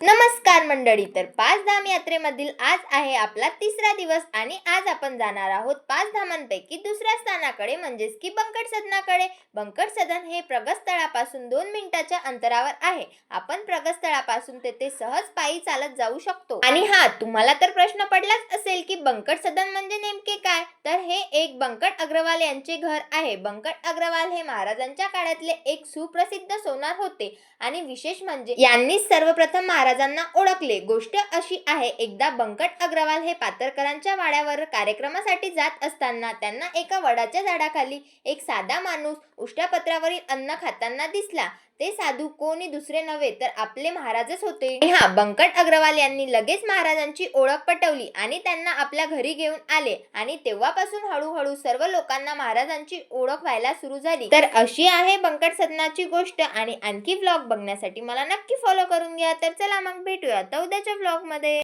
नमस्कार मंडळी. तर पाच धाम यात्रेमधील आज आहे आपला तिसरा दिवस आणि आज आपण जाणार आहोत पाच धामांपैकी दुसऱ्या स्थानाकडे, म्हणजेच की बंकट सदनाकडे. बंकट सदन हे प्रगतस्थळापासून 2 मिनिटाच्या अंतरावर आहे. आपण प्रगतस्थळापासून तेथे सहज पायी चालत जाऊ शकतो. आणि तुम्हाला तर प्रश्न पडलाच असेल की बंकट सदन म्हणजे नेमके काय. तर हे एक बंकट अग्रवाल यांचे घर आहे. बंकट अग्रवाल हे महाराजांच्या काळातले एक सुप्रसिद्ध सोनार होते आणि विशेष म्हणजे यांनीच सर्वप्रथम महाराजांना ओळखले. गोष्ट अशी आहे, एकदा बंकट अग्रवाल हे पातरकरांच्या वाड्यावर कार्यक्रमासाठी जात असताना त्यांना एका वडाच्या झाडाखाली एक साधा माणूस उष्ट्यापत्रावरील अन्न खाताना दिसला. ते साधू कोणी दुसरे नव्हे तर आपले महाराजच होते. बंकट अग्रवाल यांनी लगेच महाराजांची ओळख पटवली आणि त्यांना आपल्या घरी घेऊन आले आणि तेव्हापासून हळूहळू सर्व लोकांना महाराजांची ओळख व्हायला सुरू झाली. तर अशी आहे बंकट सदनाची गोष्ट. आणि आणखी व्लॉग बघण्यासाठी मला नक्की फॉलो करून घ्या. तर चला मग भेटूया आता उद्याच्या व्लॉग मध्ये.